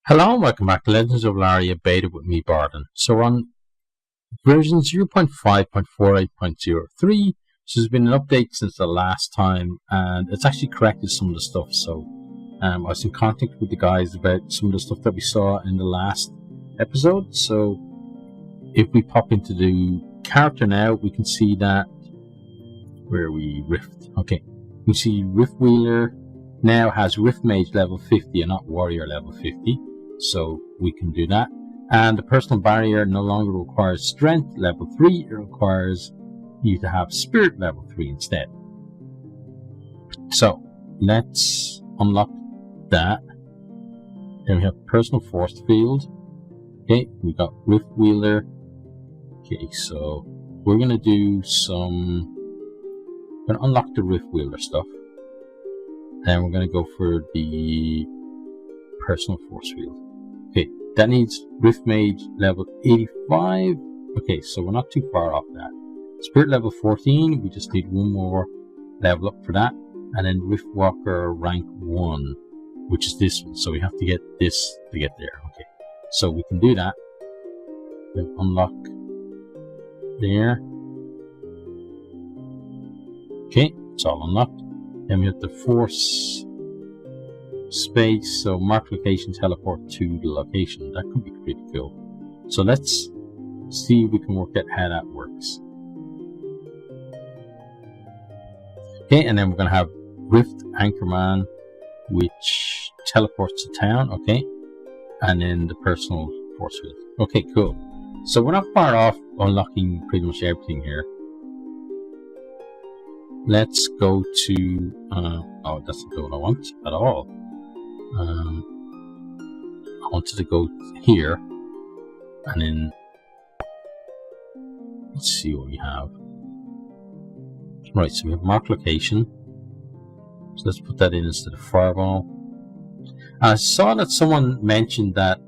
Hello and welcome back to Legends of Ellaria Beta with me, Barton. So we're on version 0.5.48.03, so there's been an update since the last time, and it's actually corrected some of the stuff. So I was in contact with the guys about some of the stuff that we saw in the last episode. So if we pop into the character now, we can see that, where are we? Rift. Okay, you see Rift Wheeler now has Rift Mage level 50 and not Warrior level 50. So we can do that. And the personal barrier no longer requires strength level 3, it requires you to have spirit level 3 instead. So let's unlock that. Then we have personal force field. Okay, we got Rift Wheeler. Okay, so we're gonna do we're gonna unlock the Rift Wheeler stuff. Then we're gonna go for the personal force field. Okay, that needs Rift Mage level 85. Okay, so we're not too far off that. Spirit level 14, we just need one more level up for that. And then Rift Walker rank 1, which is this one. So we have to get this to get there. Okay, so we can do that. Then unlock there. Okay, it's all unlocked. Then we have the force space, so mark location, teleport to the location. That could be pretty cool. So let's see if we can work out how that works. Okay, and then we're going to have Rift Anchorman, which teleports to town. Okay, and then the personal force field. Okay, cool. So we're not far off unlocking pretty much everything here. Let's go to oh, that's not what I want at all. I wanted to go here, and then let's see what we have. Right, so we have mark location. So let's put that in instead of fireball. I saw that someone mentioned that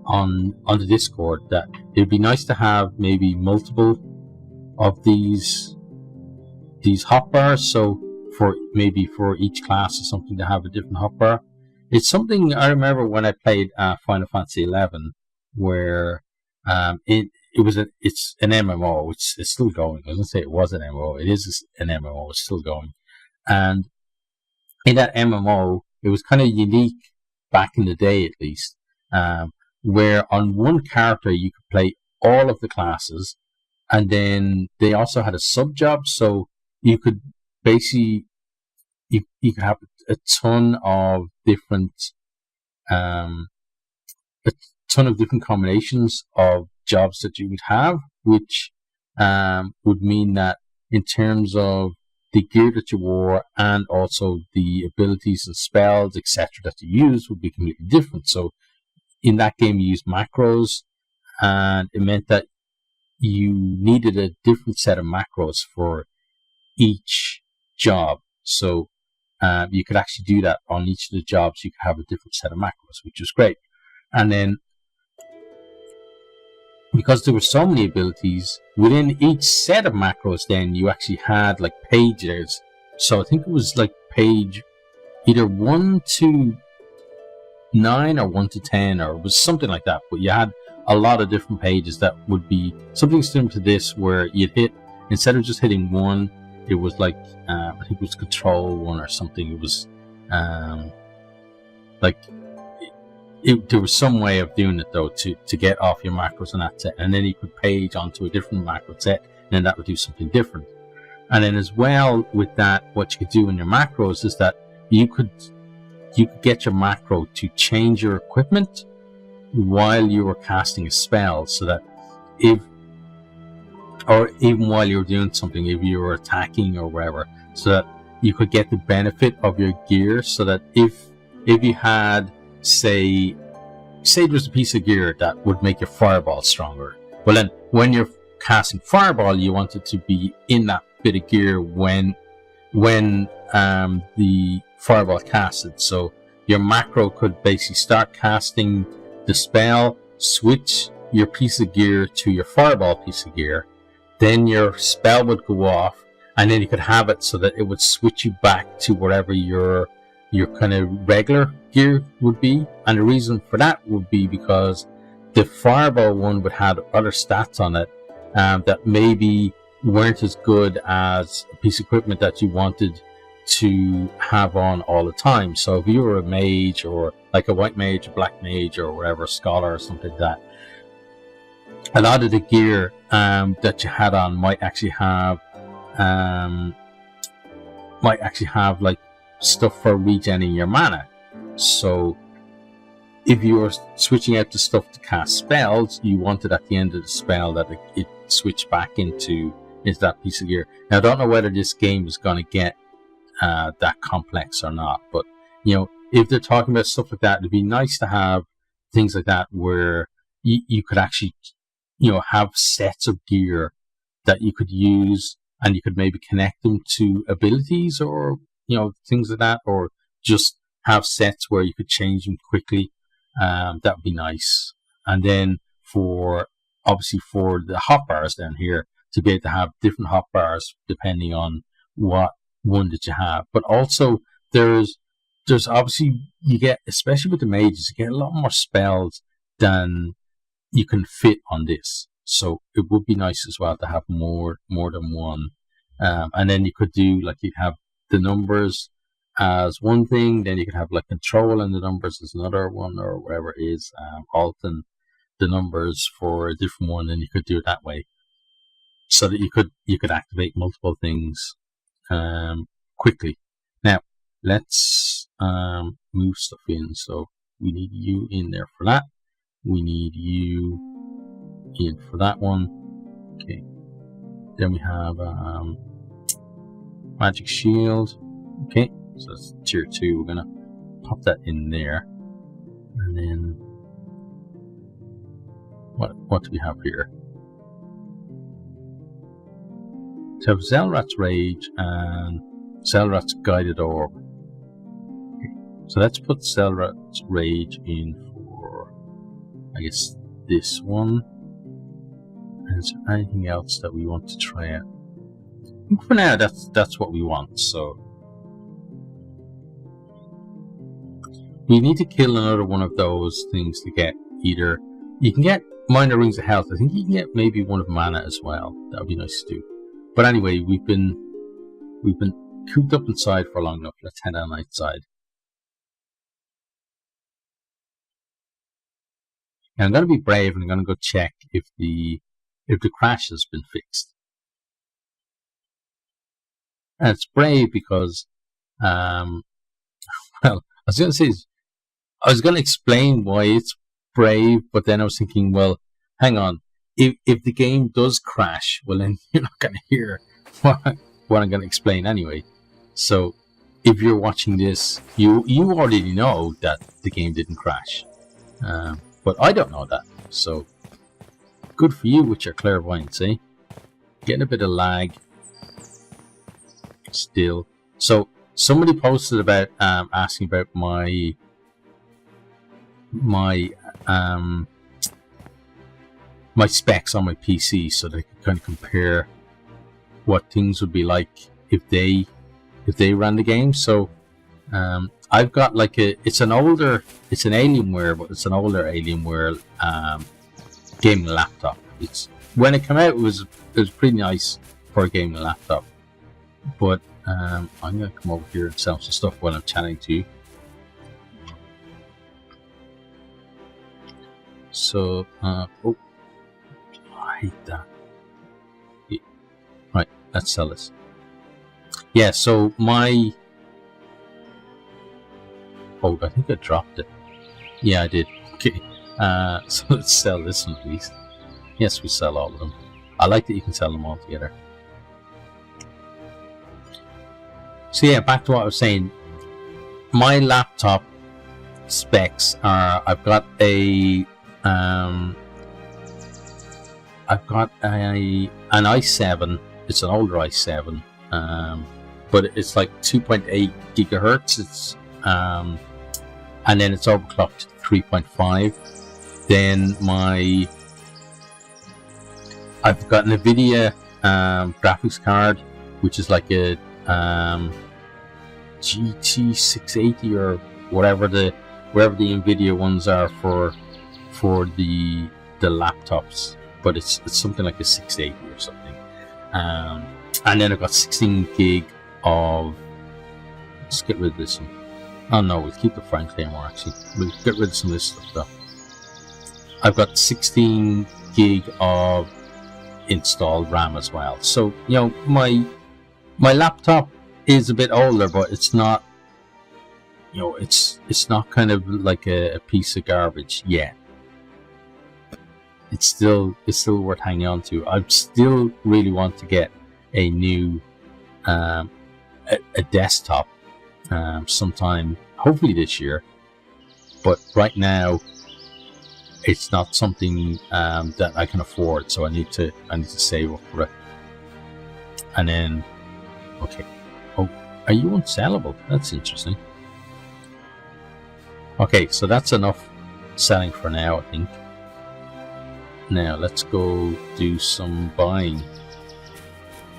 on the Discord that it'd be nice to have maybe multiple of these hotbars. So for each class or something to have a different hotbar. It's something I remember when I played Final Fantasy XI, where it's an MMO. It's still going. I was going to say it was an MMO. It is an MMO. It's still going. And in that MMO, it was kind of unique back in the day, at least, where on one character you could play all of the classes, and then they also had a sub job, so you could basically you could have a ton of different combinations of jobs that you would have, which would mean that in terms of the gear that you wore and also the abilities and spells, etc., that you use would be completely different. So in that game you used macros, and it meant that you needed a different set of macros for each job. So you could actually do that on each of the jobs. You could have a different set of macros, which was great. And then, because there were so many abilities within each set of macros, then you actually had like pages. So I think it was like page either 1 to 9 or 1 to 10, or it was something like that. But you had a lot of different pages that would be something similar to this, where you'd hit, instead of just hitting one, it was like I think it was control 1 or something. It was there was some way of doing it though to get off your macros on that set, and then you could page onto a different macro set, and then that would do something different. And then as well with that, what you could do in your macros is that you could get your macro to change your equipment while you were casting a spell, so that or even while you were doing something, if you were attacking or whatever, so that you could get the benefit of your gear. So that if you had, say there was a piece of gear that would make your fireball stronger, well then when you're casting fireball, you want it to be in that bit of gear when the fireball casted. So your macro could basically start casting the spell, switch your piece of gear to your fireball piece of gear, then your spell would go off, and then you could have it so that it would switch you back to whatever your your kind of regular gear would be. And the reason for that would be because the fireball one would have other stats on it that maybe weren't as good as a piece of equipment that you wanted to have on all the time. So if you were a mage, or like a white mage, a black mage, or whatever, scholar or something like that, a lot of the gear that you had on might actually have like stuff for regenerating your mana. So if you were switching out the stuff to cast spells, you wanted at the end of the spell that it switched back into that piece of gear. Now I don't know whether this game is going to get that complex or not, but you know, if they're talking about stuff like that, it'd be nice to have things like that where you could actually, you know, have sets of gear that you could use, and you could maybe connect them to abilities, or you know, things like that, or just have sets where you could change them quickly. That would be nice. And then obviously for the hotbars down here, to be able to have different hotbars depending on what one that you have. But also there's obviously, you get, especially with the mages, you get a lot more spells than you can fit on this. So it would be nice as well to have more than one. And then you could do, like, you have the numbers as one thing, then you could have like control and the numbers as another one, or whatever it is, alt and the numbers for a different one, and you could do it that way, so that you could activate multiple things quickly. Now let's move stuff in. So we need you in there for that. We need you in for that one. Okay. Then we have magic shield. Okay, so that's tier 2. We're gonna pop that in there. And then what do we have here? So have Zelrat's Rage and Zelrat's Guided Orb. Okay. So let's put Zelrat's Rage in for, I guess, this one. And is there anything else that we want to try out? I think for now that's what we want. So we need to kill another one of those things to get either. You can get minor rings of health. I think you can get maybe one of mana as well. That would be nice to do. But anyway, we've been cooped up inside for long enough. Let's head on outside. And I'm going to be brave, and I'm going to go check if the crash has been fixed. And it's brave because, well, I was going to say, I was going to explain why it's brave, but then I was thinking, well, hang on. If the game does crash, well, then you're not going to hear what I'm going to explain anyway. So if you're watching this, you already know that the game didn't crash. But I don't know that. So good for you with your clairvoyance, eh? Getting a bit of lag still. So somebody posted about asking about my specs on my PC, so they can kind of compare what things would be like if they ran the game. So I've got like it's an Alienware, but it's an older Alienware gaming laptop. It's, when it came out, it was pretty nice for a gaming laptop. But I'm gonna come over here and sell some stuff while I'm chatting to you. So oh, I hate that. Yeah. Right, let's sell this. Yeah, so my oh, I think I dropped it. Yeah, I did. Okay. So let's sell this one at least. Yes, we sell all of them. I like that you can sell them all together. So yeah, back to what I was saying. My laptop specs are, I've got an i7. It's an older i7, but it's like 2.8 gigahertz. It's and then it's overclocked to 3.5. Then I've got an NVIDIA graphics card, which is like a GT 680 or whatever the Nvidia ones are for the laptops, but it's something like a 680 or something. And then I've got 16 gig of. Let's get rid of this one. Oh no, we'll keep the frame more actually. We'll get rid of some of this stuff though. I've got 16 gig of installed RAM as well. So, you know, my laptop is a bit older, but it's not, you know, it's not kind of like a piece of garbage yet. It's still worth hanging on to. I still really want to get a new a desktop sometime, hopefully this year. But right now, it's not something that I can afford, so I need to save up for it. And then, okay. Oh, are you unsellable? That's interesting. Okay, so that's enough selling for now, I think. Now let's go do some buying.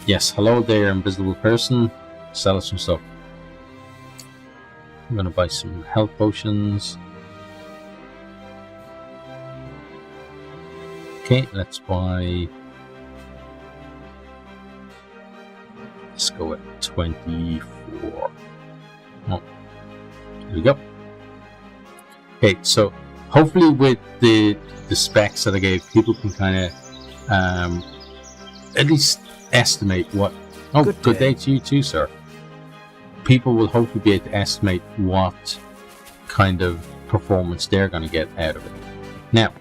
Yes, hello there, invisible person. Sell us some stuff. I'm gonna buy some health potions. Okay, let's buy. Let's go at 24. Oh, here we go. Okay, so hopefully with the specs that I gave, people can kind of at least estimate what. Oh, good day to you too, sir. People will hopefully be able to estimate what kind of performance they're going to get out of it. Now,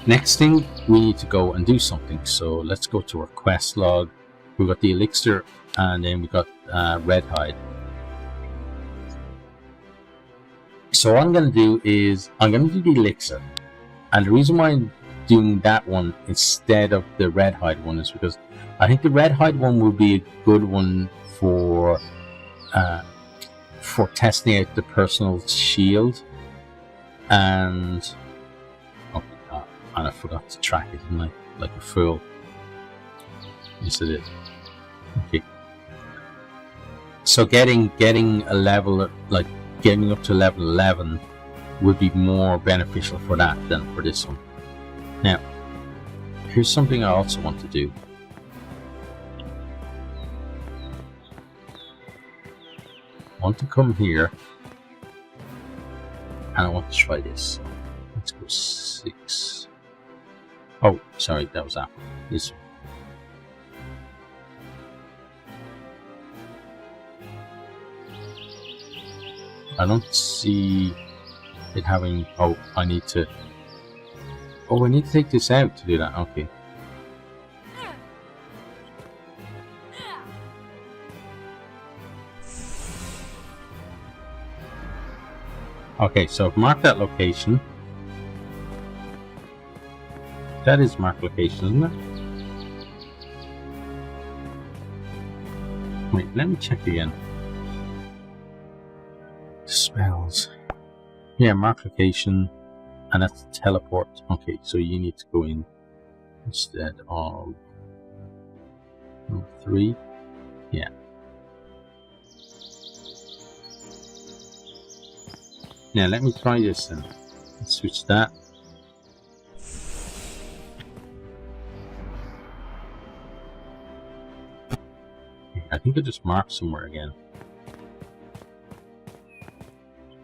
next thing, we need to go and do something. So let's go to our quest log. We've got the elixir, and then we've got red hide. So what I'm going to do is I'm going to do the elixir, and the reason why I'm doing that one instead of the red hide one is because I think the red hide one will be a good one for testing out the personal shield, and I forgot to track it, didn't I? Like a fool. Yes, it is. Okay. So getting a level, like getting up to level 11 would be more beneficial for that than for this one. Now, here's something I also want to do. I want to come here and I want to try this. Let's go 6. Oh, sorry, that was Apple. This one. I don't see it having. Oh, I need to take this out to do that. Okay. Okay, so I've marked that location. That is marked location, isn't it? Wait, let me check again. Spells. Yeah, marked location, and that's teleport. Okay, so you need to go in instead of number 3. Yeah. Now let me try this then. Let's switch that. I think I just marked somewhere again.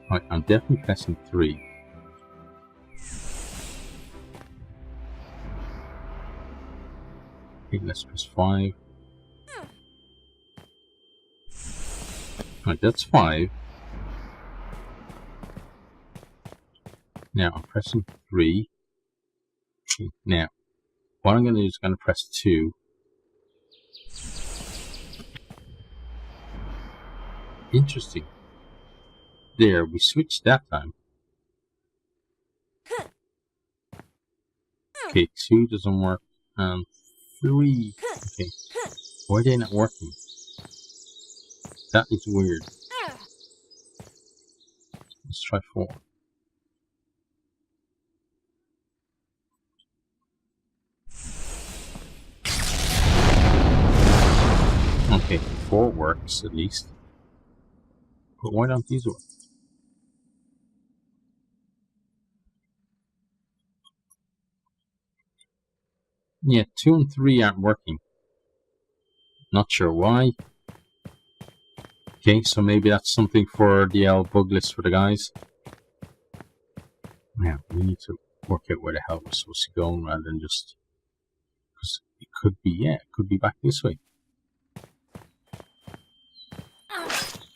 Right, I'm definitely pressing 3. Okay, let's press 5. Right, that's 5. Now I'm pressing 3. Okay, now, what I'm going to do is going to press 2. Interesting. There, we switched that time. Okay, 2 doesn't work, and 3. Okay, why are they not working? That is weird. Let's try 4. Okay, 4 works at least. But why don't these work? Yeah, 2 and 3 aren't working. Not sure why. Okay, so maybe that's something for the bug list for the guys. Yeah, we need to work out where the hell we're supposed to go rather than just... Because it could be, yeah, it could be back this way.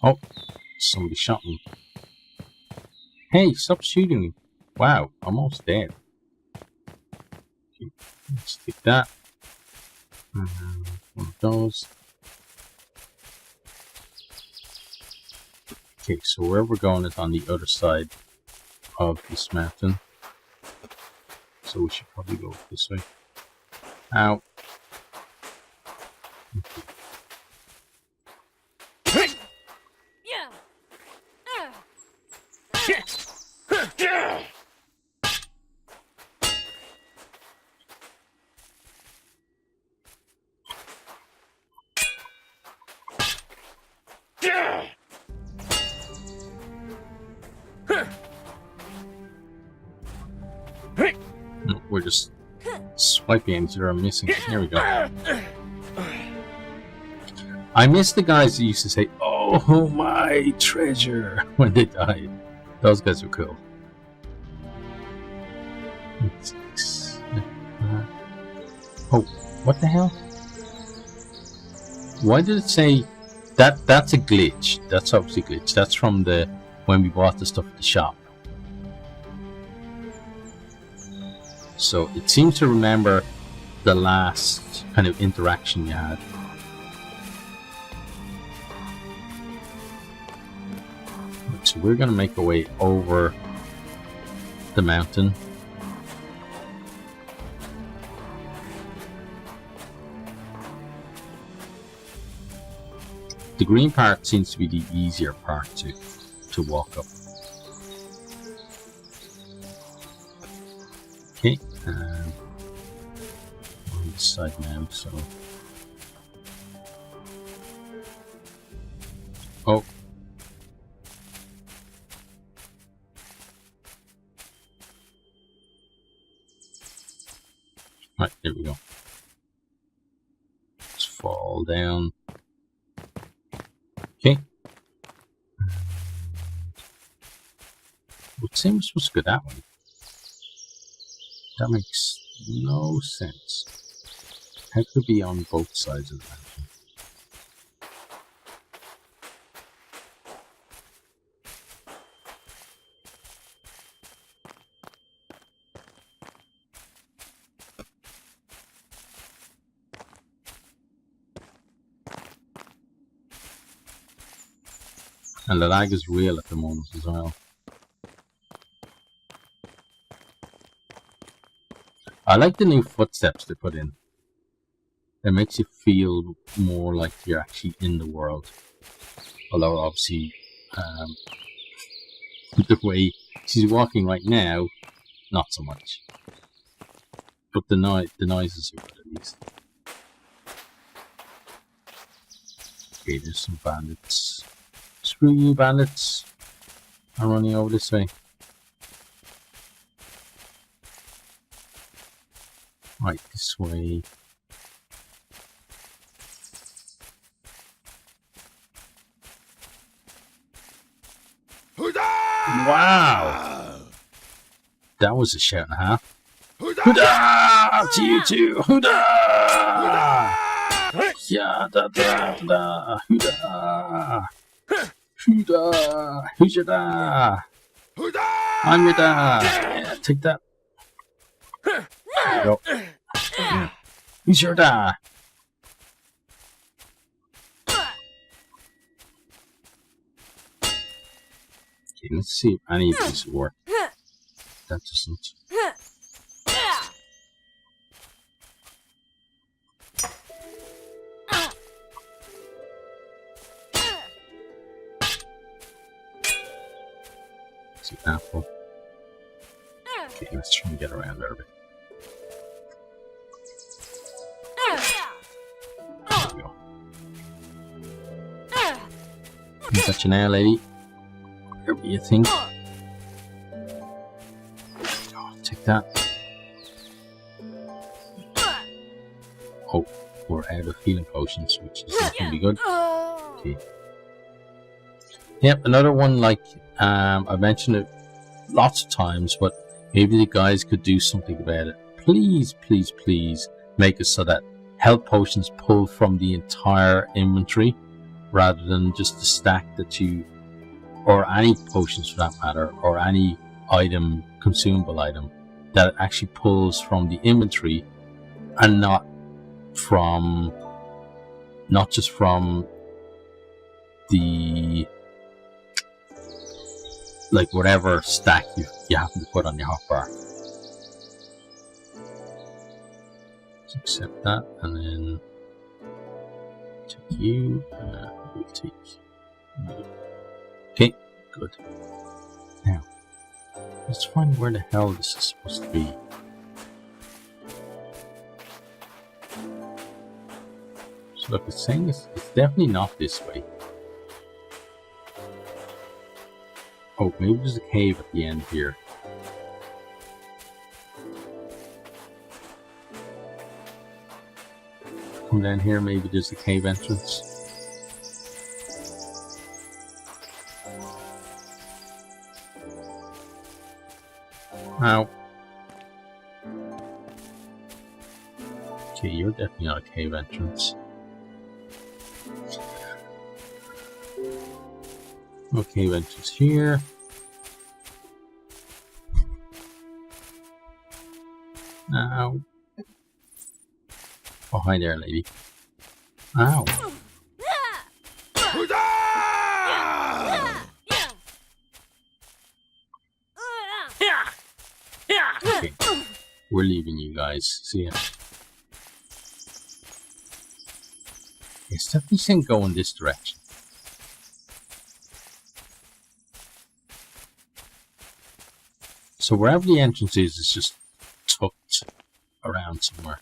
Oh, somebody shot me. Hey, stop shooting me. Wow, I'm almost dead. Okay, let's take that. One of those. Okay, so where we're going is on the other side of this mountain. So we should probably go this way. Ow. No, we're just swiping and zero missing. Here we go. I miss the guys that used to say, "Oh my treasure," when they died. Those guys were cool. Oh, what the hell? Why did it say that? That's a glitch. That's obviously a glitch. That's from the when we bought the stuff at the shop. So it seems to remember the last kind of interaction you had. So we're going to make our way over the mountain. The green part seems to be the easier part to walk up. Okay, on this side now, so... Oh. Right, there we go. Let's fall down. Okay. Would seem we're supposed to go that way. That makes no sense. How could it be on both sides of the mountain? And the lag is real at the moment as well. I like the new footsteps they put in. It makes you feel more like you're actually in the world. Although obviously, the way she's walking right now, not so much. But the noises are good at least. Okay, there's some bandits. Screw you, bandits! I'm running over this way. Right, this way. Wow! That was a shout and a half. Huda! To you too! Huda! Yeah, da da da! Huda! Huda! Who's your da? I'm your da! Yeah, take that. There you go. Yeah. Who's your da? Okay, let's see if any of these work. That doesn't. See, apple. Okay, let's try and get around there a bit. There we go. You got you now, lady. you think? Oh, take that. Oh, we're out of healing potions, which is not going to be good. Okay. Yep, another one like I mentioned it lots of times, but maybe the guys could do something about it. Please, please, please make it so that health potions pull from the entire inventory rather than just the stack that you, or any potions for that matter, or any item, consumable item, that it actually pulls from the inventory and not just from the, like, whatever stack you happen to put on your hotbar. Let's accept that, and then take you, we'll take you. Okay, good. Now, let's find where the hell this is supposed to be. So look, it's saying it's definitely not this way. Oh, maybe there's a cave at the end here. Come down here, maybe there's a cave entrance. Ow. Okay, you're definitely not a cave entrance. No cave entrance here. Ow. Oh, hi there, lady. Ow. Okay, we're leaving you guys. See ya. It's definitely saying go in this direction. So wherever the entrance is, it's just tucked around somewhere.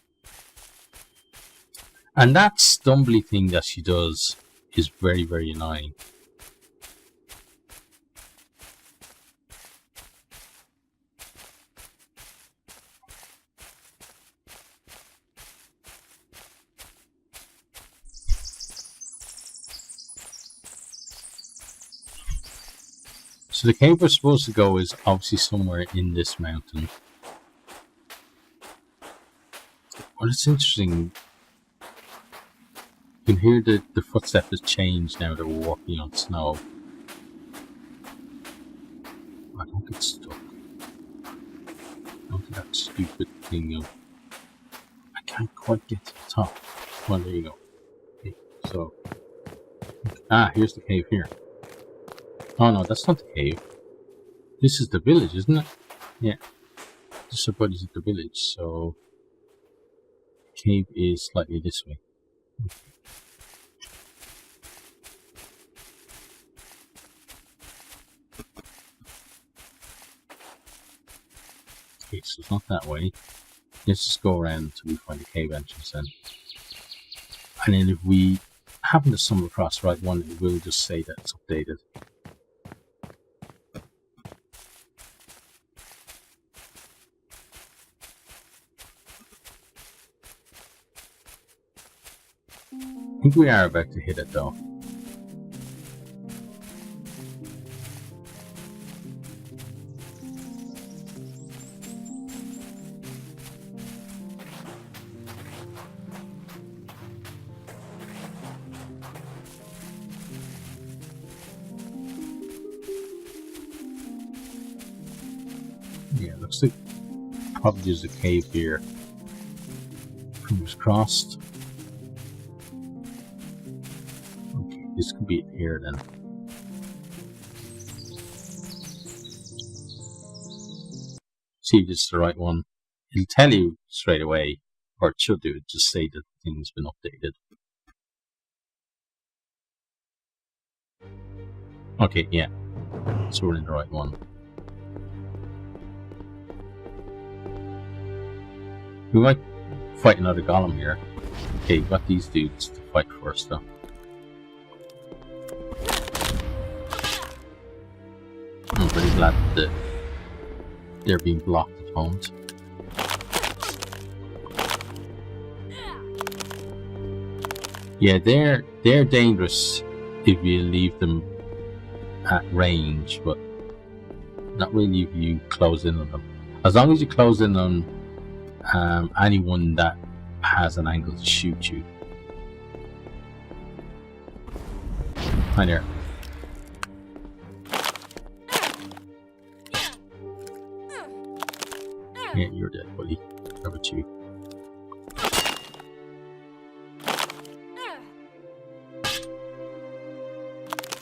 And that stumbly thing that she does is very, very annoying. So the cave we're supposed to go is obviously somewhere in this mountain. Well, it's interesting. You can hear the footstep has changed now that we're walking on snow. I don't get stuck. Don't do that stupid thing of... I can't quite get to the top. Well, there you go. Okay, so... Ah, here's the cave here. Oh no, that's not the cave. This is the village, isn't it? Yeah. This is at the village, so... The cave is slightly this way. Okay. Okay, so it's not that way. Let's just go around until we find the cave entrance then. And then if we happen to stumble across the right one, it will just say that it's updated. I think we are about to hit it though. Yeah, looks like probably there's a cave here. Fingers crossed. Okay, this could be it here then. See if it's the right one. It'll tell you straight away, or it should do it, just say that thing's been updated. Okay, yeah. So we're in the right one. We might fight another golem here. Okay, we've got these dudes to fight first though. glad that they're being blocked at homes. Yeah, they're dangerous if you leave them at range, but not really if you close in on them. As long as you close in on anyone that has an angle to shoot you. Hi there. Yeah, you're dead, buddy. How about you?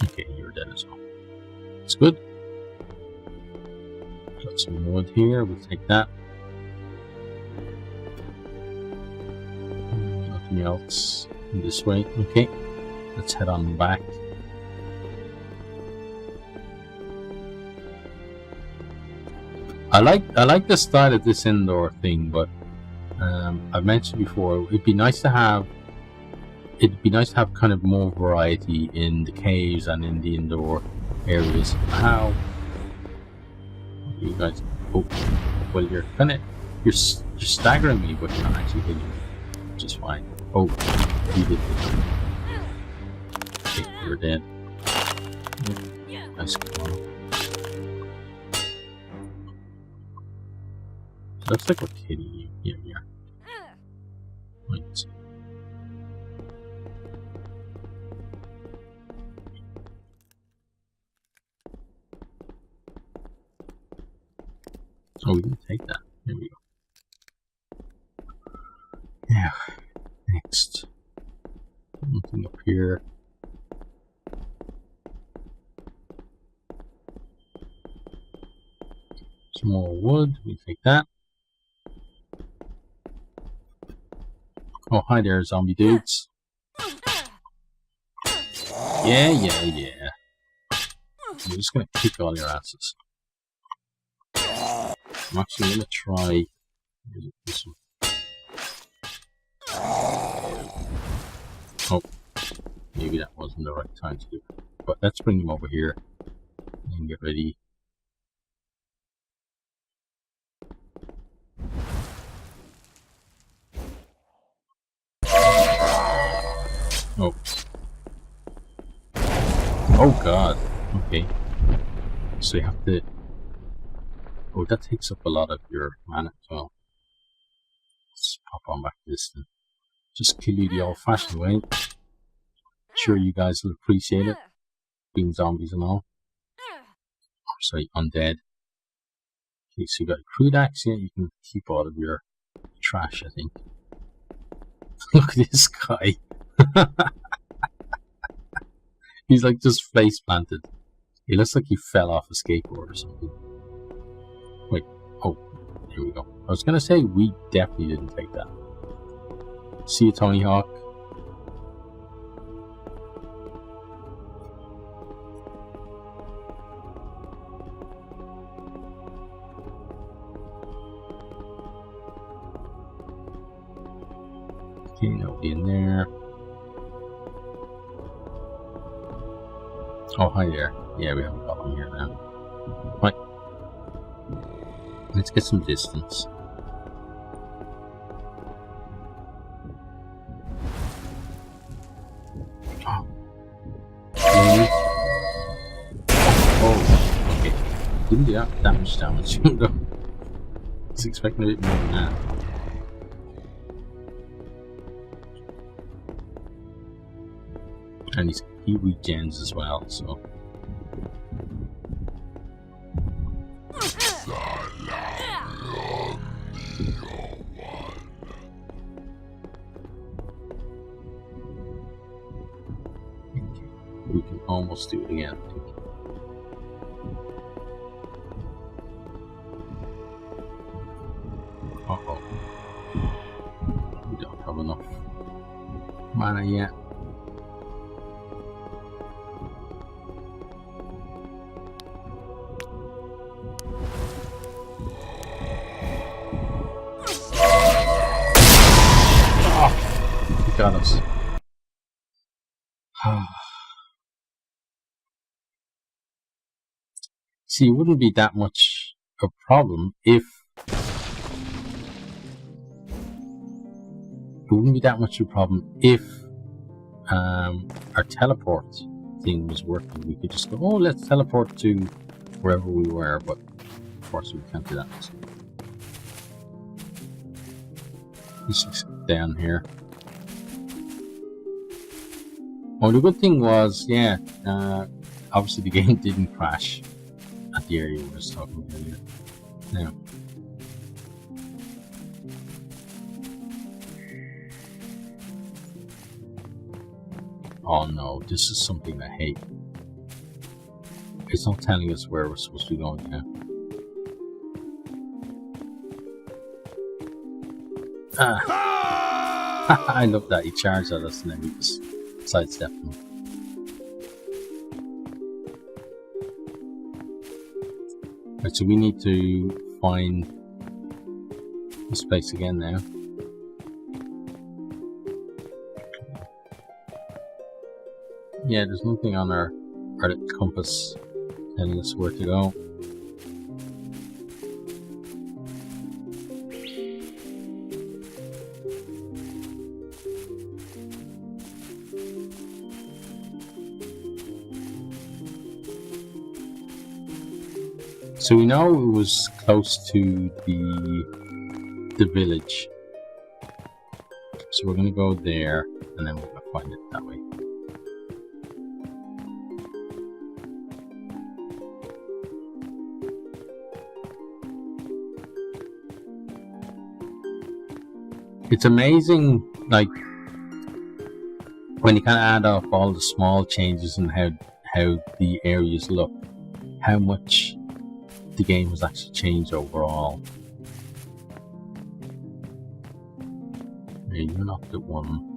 Okay, you're dead as well. It's good. Got some wood here, we'll take that. Nothing else this way. Okay, let's head on back. I like the style of this indoor thing, but I've mentioned before it'd be nice to have kind of more variety in the caves and in the indoor areas. How you guys? Oh, well, you're staggering me, but you're not actually hitting me, which is fine. Oh, you did hit me. Okay, you're dead. Nice one. Looks like we're hitting you. Yeah, we are. Wait. Oh, we didn't take that. There we go. Yeah. Next. Nothing up here. Some more wood. We take that. Oh, hi there, zombie dudes. Yeah. I'm just gonna kick all your asses. I'm actually gonna try this one. Oh, maybe that wasn't the right time to do it. But let's bring them over here and get ready. Oh. Oh god. Okay. So you have to... Oh, that takes up a lot of your mana as well. Let's pop on back to this then. Just kill you the old-fashioned way. Sure you guys will appreciate it. Being zombies and all. Or sorry, undead. Okay, so you got a crude axe here. You can keep all of your trash, I think. Look at this guy. He's like just face planted. He looks like he fell off a skateboard or something. Wait, oh, here we go. I was gonna say we definitely didn't take that. See you, Tony Hawk. Okay, nobody in there. Oh, hi there. Yeah, we haven't got him here now. Right. Let's get some distance. Oh. Really? Oh, okay. Didn't do that much damage. I was expecting a bit more than that. And he regens as well, so. We can almost do it again, I think. Uh-oh. We don't have enough mana yet. Got us. See, it wouldn't be that much a problem if our teleport thing was working. We could just go, oh, let's teleport to wherever we were, but of course we can't do that. Let's just go down here. Oh, the good thing was, yeah, obviously the game didn't crash at the area we were just talking about earlier. Now, oh no, this is something I hate. It's not telling us where we're supposed to be going now. I love that he charged at us and then we just sidestepped him. Right, so we need to find this place again now. Yeah, there's nothing on our compass telling us where to go. So we know it was close to the village. So we're gonna go there and then we're gonna find it that way. It's amazing, like, when you kind of add up all the small changes and how the areas look, how much the game has actually changed overall. Yeah, you're not the one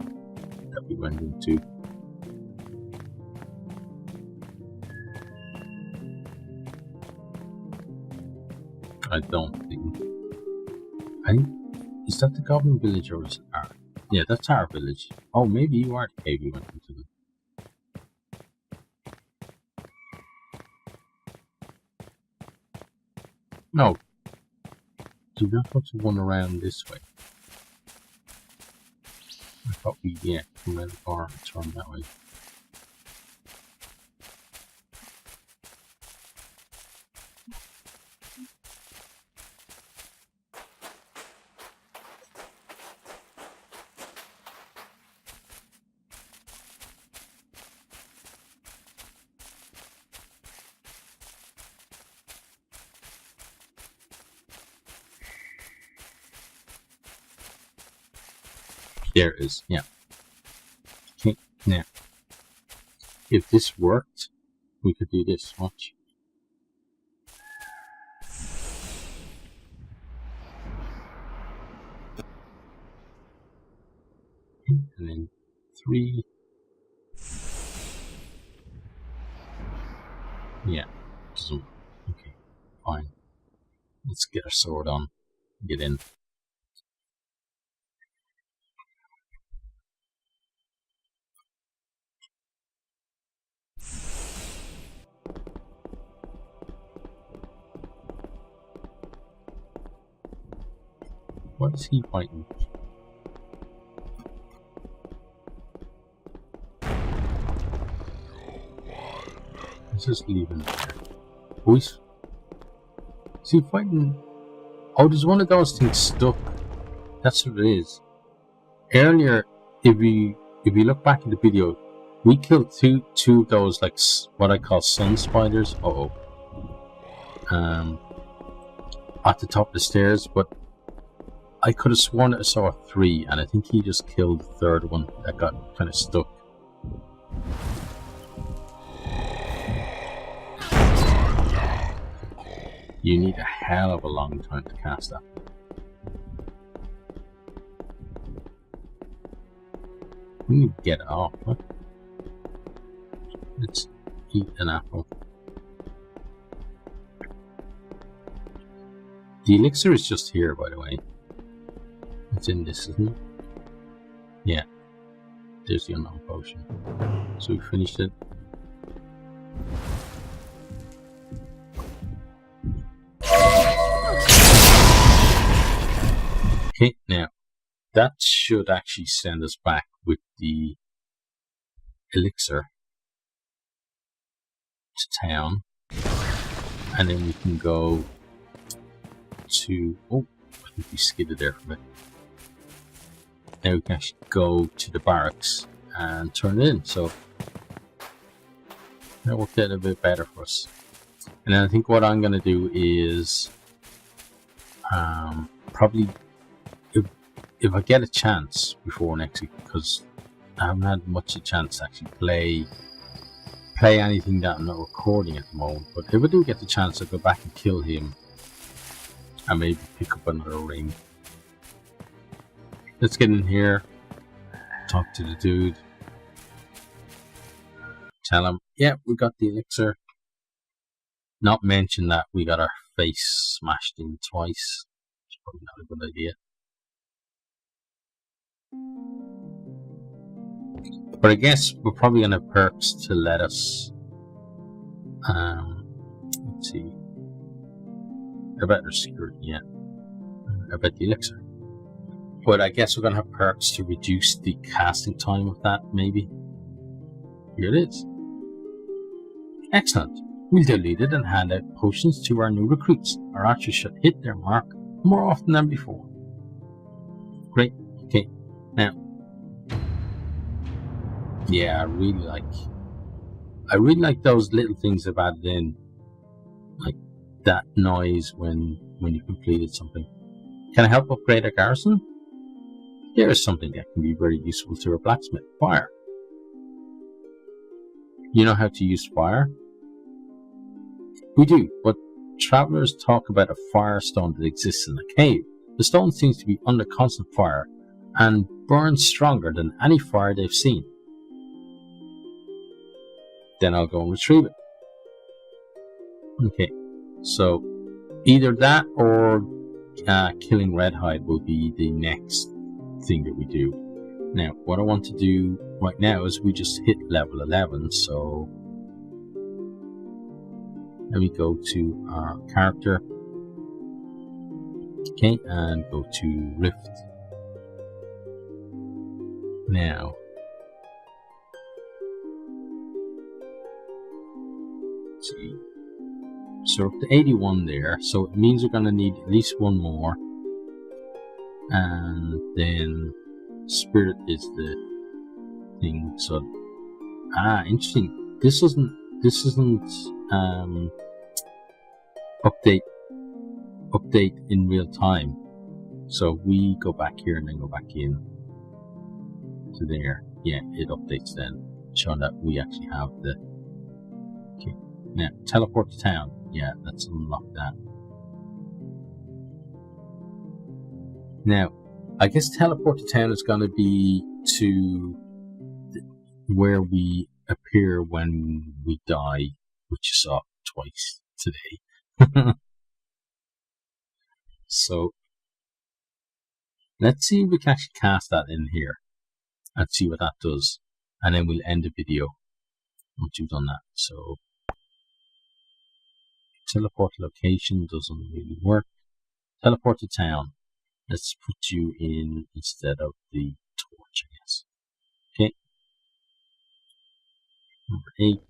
that we went into. I don't think. Is that the Goblin Village or is it our? Yeah, that's our village. Oh, maybe you are the cave we went into. No. Do not have to run around this way. I thought we, yeah, come around the bar and turn that way. There it is, yeah. Okay, now, if this worked, we could do this, watch. And then 3. Yeah, doesn't work. Okay, fine. Let's get our sword on, get in. What is he fighting? Let's just leave him there. Oh, is he fighting? Oh, there's one of those things stuck. That's what it is. Earlier, if you look back at the video, we killed two of those, like, what I call sun spiders. At the top of the stairs, but I could have sworn that I saw 3, and I think he just killed the third one that got kind of stuck. You need a hell of a long time to cast that. We need to get it off, huh? Let's eat an apple. The elixir is just here, by the way. It's in this, isn't it? Yeah. There's the unknown potion. So we finished it. Okay, now that should actually send us back with the elixir to town, and then we can go to, oh, I think we skidded there for a bit. Now we can actually go to the barracks and turn it in, so that worked out a bit better for us. And then I think what I'm going to do is probably, if I get a chance before next week, because I haven't had much a chance to actually play anything that I'm not recording at the moment, but if I do get the chance, I'll go back and kill him and maybe pick up another ring. Let's get in here, talk to the dude, tell him, yeah, we got the elixir. Not mention that we got our face smashed in twice. It's probably not a good idea. But I guess we're probably going to have perks to let us, let's see, about their security, yeah, about the elixir. But I guess we're going to have perks to reduce the casting time of that, maybe. Here it is. Excellent. We'll delete it and hand out potions to our new recruits. Our archers should hit their mark more often than before. Great. Okay. Now, yeah, I really like those little things they've added in, like that noise when you completed something. Can I help upgrade a garrison? Here is something that can be very useful to a blacksmith. Fire. You know how to use fire? We do, but travelers talk about a firestone that exists in a cave. The stone seems to be under constant fire and burns stronger than any fire they've seen. Then I'll go and retrieve it. Okay, so either that or killing Redhide will be the next thing that we do. Now, what I want to do right now is we just hit level 11, so let me go to our character, okay, and go to Rift. Now, let's see, so up to 81 there, so it means we're going to need at least one more, and then Spirit is the thing. So, interesting. This isn't update in real time. So we go back here and then go back in to there. Yeah, it updates then, showing that we actually have the. Okay, now teleport to town. Yeah, let's unlock that. Now, I guess teleport to town is going to be to where we appear when we die, which you saw twice today. So, let's see if we can actually cast that in here and see what that does. And then we'll end the video once you've done that. So, teleport location doesn't really work. Teleport to town. Let's put you in instead of the torch, I guess. Okay. Number 8.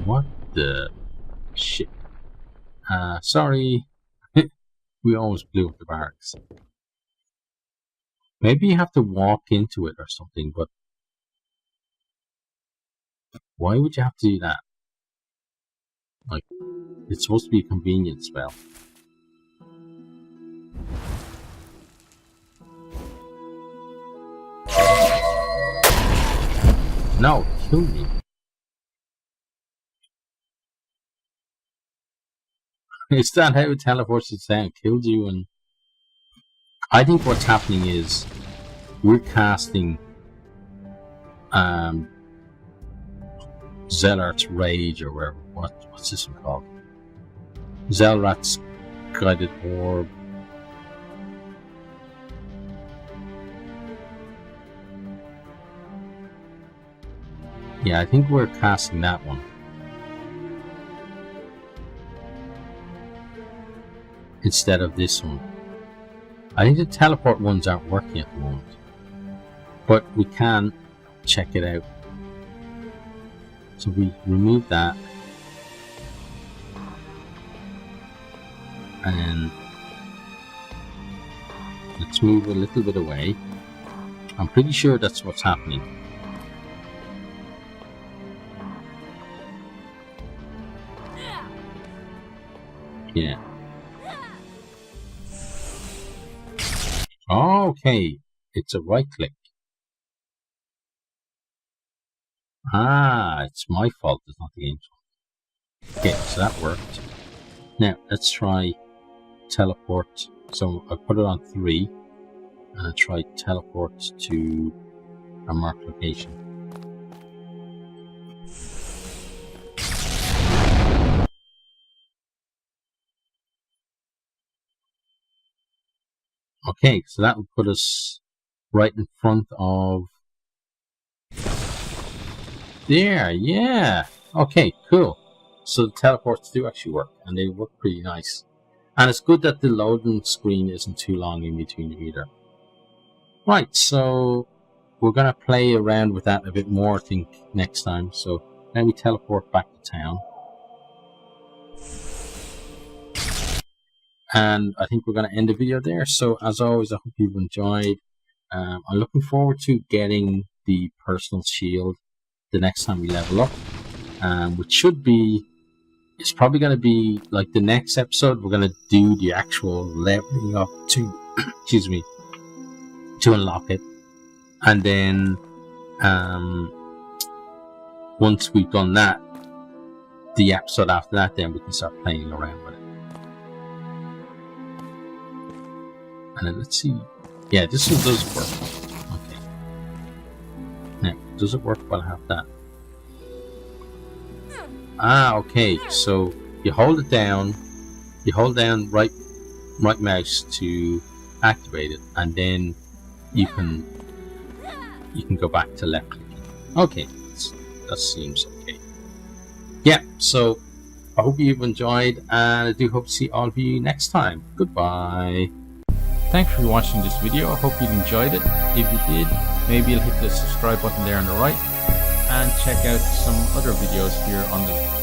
What the shit? Sorry. We almost blew up the barracks. Maybe you have to walk into it or something, but why would you have to do that? Like, it's supposed to be a convenience spell. No, kill me. Is that how it teleports to town? Killed you, and I think what's happening is we're casting Zellart's Rage or whatever. What's this one called? Zelrat's Guided Orb. Yeah, I think we're casting that one instead of this one. I think the teleport ones aren't working at the moment, but we can check it out. So we remove that, and let's move a little bit away. I'm pretty sure that's what's happening. Yeah. Okay, it's a right click. Ah, it's my fault, it's not the game's fault. Okay, so that worked. Now, let's try teleport. So I put it on 3, and I try teleport to a marked location. Okay, so that will put us right in front of there. Yeah. Okay, cool. So the teleports do actually work, and they work pretty nice. And it's good that the loading screen isn't too long in between either. Right, so we're going to play around with that a bit more, I think, next time. So now we teleport back to town. And I think we're going to end the video there. So as always, I hope you've enjoyed. I'm looking forward to getting the personal shield the next time we level up, which should be, it's probably going to be like the next episode. We're going to do the actual leveling up to, excuse me, to unlock it. And then once we've done that, the episode after that, then we can start playing around with it. And then let's see. Yeah, this one does work. Okay. Now, does it work while I have that? Ah, okay. So you hold it down. You hold down right mouse to activate it, and then you can go back to left clicking. Okay, that seems okay. Yeah. So I hope you've enjoyed, and I do hope to see all of you next time. Goodbye. Thanks for watching this video. I hope you enjoyed it. If you did, maybe you'll hit the subscribe button there on the right and check out some other videos here on the left.